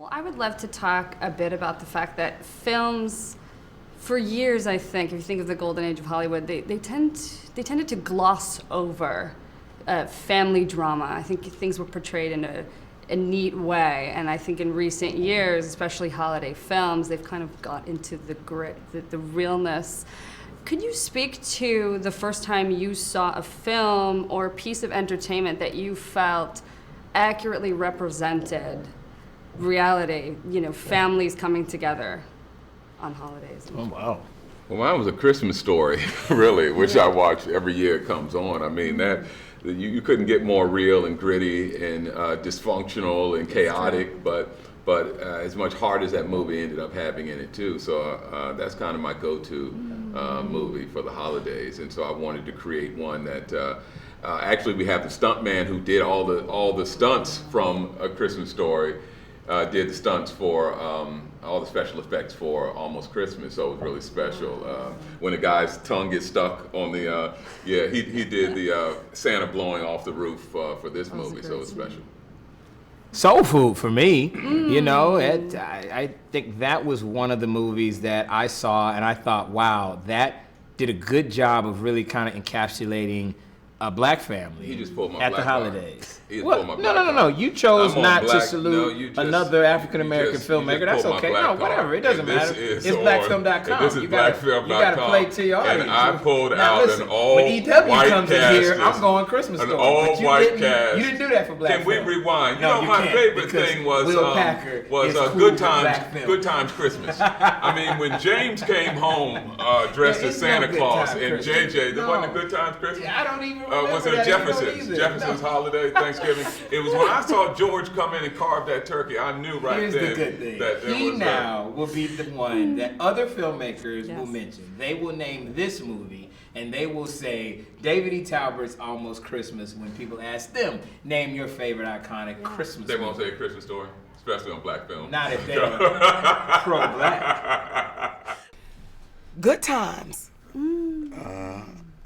Well, I would love to talk a bit about the fact that films, for years, I think, if you think of the golden age of Hollywood, they tended to gloss over family drama. I think things were portrayed in a neat way, and I think in recent years, especially holiday films, they've kind of got into the grit, the realness. Could you speak to the first time you saw a film or a piece of entertainment that you felt accurately represented reality, families coming together on holidays? Oh, wow. Well, mine was A Christmas Story, really, which I watch every year it comes on. I mean, you couldn't get more real and gritty and dysfunctional and chaotic, but as much heart as that movie ended up having in it too. So that's kind of my go-to movie for the holidays. And so I wanted to create one that actually we have the stuntman who did all the stunts from A Christmas Story. Did the stunts for all the special effects for Almost Christmas, so it was really special. When the guy's tongue gets stuck on the, he did the Santa blowing off the roof for this movie, so it was special. Soul food for me, I think that was one of the movies that I saw and I thought, wow, that did a good job of really kind of encapsulating a black family He just pulled my at black the holidays. He just pulled my black No. card. You chose I'm on not black. to salute you just- another African American you just filmmaker. That's pulled my okay. black No, card. whatever. It doesn't And this matter. is It's on- blackfilm.com. This is You gotta play to your audience. And I pulled Now, out listen, an all when EW white comes cast. in here, I'm going Christmas An Story. all But you white didn't- cast. You didn't do that for black Can we film. rewind? No, my can't, favorite because thing was Will Packer is cool Good with Times. black film. Good Times Christmas. I mean, when James came home dressed Yeah, as it's no Santa Good Claus Time and Christmas. JJ, there No. wasn't a Good Times Christmas. Yeah, I don't even remember Was it that. Jefferson's holiday, Thanksgiving? It was when I saw George come in and carve that turkey. I knew right Here's then the good thing. that there He was now will be the one that other filmmakers Yes. will mention. They will name this movie and they will say David E. Talbert's Almost Christmas when people ask them, name your favorite iconic Christmas They movie. won't say A Christmas Story, especially on black film. Not if they're pro-black. Good Times.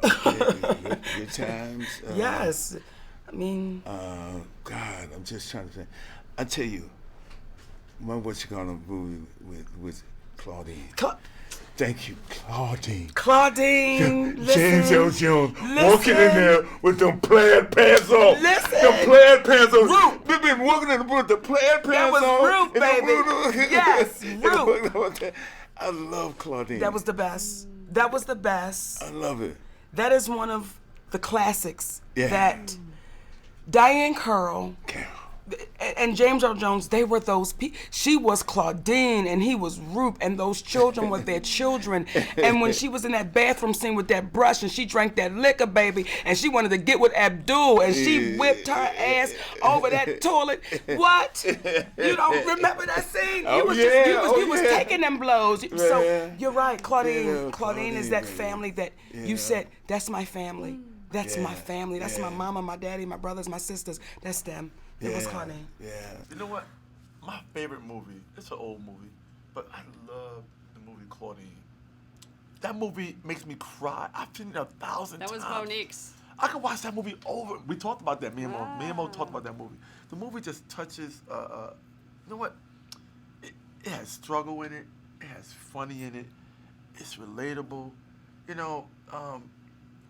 Good Times. Yes. I mean, God, I'm just trying to think. I tell you, my what you call a movie with Claudine. Thank you, Claudine. Claudine. James L. listen. Jones walking in there with them plaid pants on. Listen. Them plaid pants on. Root. We've been walking in with the plaid pants was on. Root, And them baby. Yes, and Root. walking- I love Claudine. That was the best. That was the best. I love it. That is one of the classics Yeah. that Diane Curl Carol. and James Earl Jones, they were those people. She was Claudine and he was Roop, and those children were their children. And when she was in that bathroom scene with that brush and she drank that liquor, baby, and she wanted to get with Abdul and she whipped her ass over that toilet. What? You don't remember that scene? Oh, You was yeah. taking them blows. Yeah. So you're right, Claudine. Yeah, Claudine is Claudine, that baby. family that you said, that's my family. That's my Yeah, family. That's my yeah. mama, my daddy, my brothers, my sisters. That's them. It was Claudine. Yeah. You know what? My favorite movie, it's an old movie, but I love the movie Claudine. That movie makes me cry. I've seen it 1,000 times. That was Monique's. I could watch that movie over. We talked about that, me and Mo talked about that movie. The movie just touches, you know what? It has struggle in it. It has funny in it. It's relatable. You know,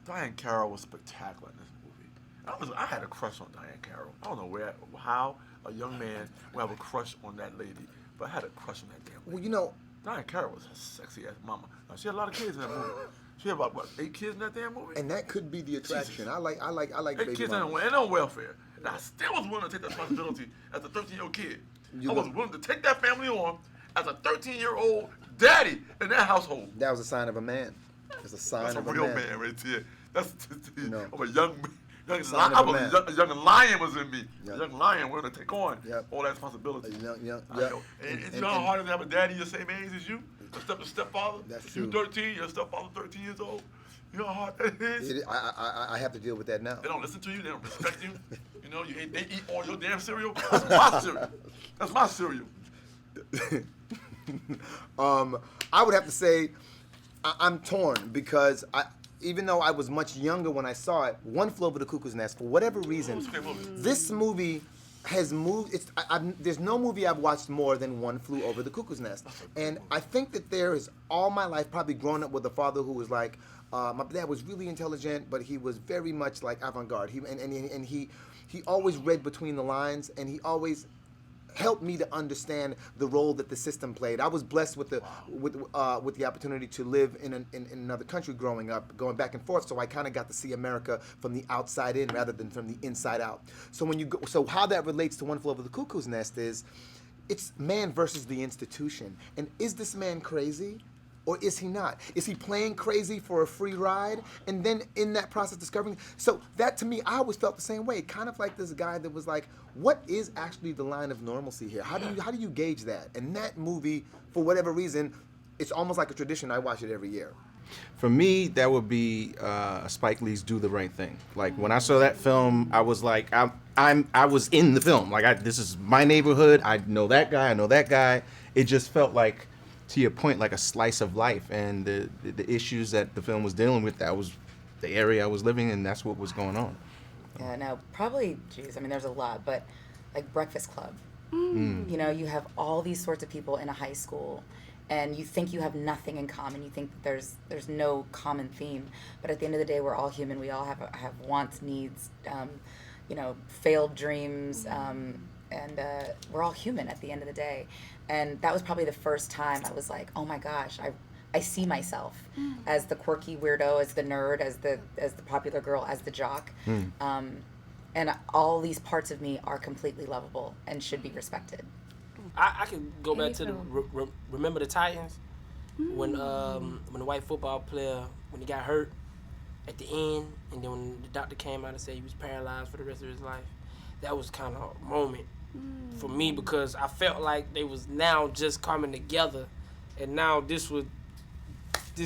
Diane Carroll was spectacular in this movie. I had a crush on Diane Carroll. I don't know how a young man would have a crush on that lady, but I had a crush on that damn lady. Well, you know, Diane Carroll was a sexy ass mama. Now, she had a lot of kids in that movie. She had about, what, 8 kids in that damn movie? and that could be the attraction. Jesus. I like 8 baby kids mamas. and on welfare. And I still was willing to take that responsibility as a 13-year-old kid. You I was look- willing to take that family on as a 13-year-old daddy in that household. That was a sign of a man. It's a sign That's a of a real man. man right there. That's No. I'm a young Sign I of a was man. a young lion was in me. Yep. A young lion willing to take on Yep. all that responsibility. Young, I know. And you know how hard it is to have a daddy the same age as you? A stepfather? That's You true. 13, your stepfather 13 years old. You know how hard that is? I have to deal with that now. They don't listen to you. They don't respect you. You know, they eat all your damn cereal. That's my cereal. That's my cereal. I would have to say I'm torn because even though I was much younger when I saw it, One Flew Over the Cuckoo's Nest, for whatever reason, It's a great movie. this movie has moved. There's no movie I've watched more than One Flew Over the Cuckoo's Nest, and I think that there is all my life probably growing up with a father who was like, my dad was really intelligent, but he was very much like avant-garde. He always read between the lines, and he always helped me to understand the role that the system played. I was blessed with the opportunity to live in another country growing up, going back and forth. So I kind of got to see America from the outside in rather than from the inside out. So so how that relates to One Flew Over the Cuckoo's Nest is, it's man versus the institution. And is this man crazy? Or is he not? Is he playing crazy for a free ride? And then in that process discovering, so that to me, I always felt the same way. Kind of like this guy that was like, what is actually the line of normalcy here? How do you gauge that? And that movie, for whatever reason, it's almost like a tradition. I watch it every year. For me, that would be Spike Lee's "Do the Right Thing." Like when I saw that film, I was like, I was in the film. Like this is my neighborhood. I know that guy. I know that guy. It just felt like, to your point, like a slice of life, and the issues that the film was dealing with, that was the area I was living in, that's what was going on. Yeah, no, probably, geez, I mean, there's a lot, but like Breakfast Club. You know, you have all these sorts of people in a high school, and you think you have nothing in common. You think that there's no common theme, but at the end of the day, we're all human. We all have wants, needs, you know, failed dreams, and we're all human at the end of the day. And that was probably the first time I was like, oh my gosh, I see myself as the quirky weirdo, as the nerd, as the popular girl, as the jock. And all these parts of me are completely lovable and should be respected. I can go back to the Remember the Titans, when the white football player, when he got hurt at the end, and then when the doctor came out and said he was paralyzed for the rest of his life. That was kind of a moment for me, because I felt like they was now just coming together, and now this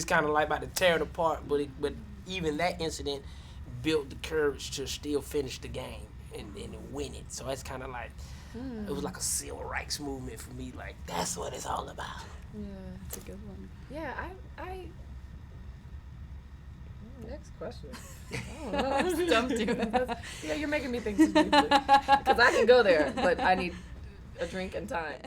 kind of like about to tear it apart. But even that incident built the courage to still finish the game and win it. So it's kind of like it was like a civil rights movement for me. Like that's what it's all about. Yeah, it's a good one. Yeah, I next question. I stumped you. Yeah, you're making me think too deeply. Because I can go there, but I need a drink and time.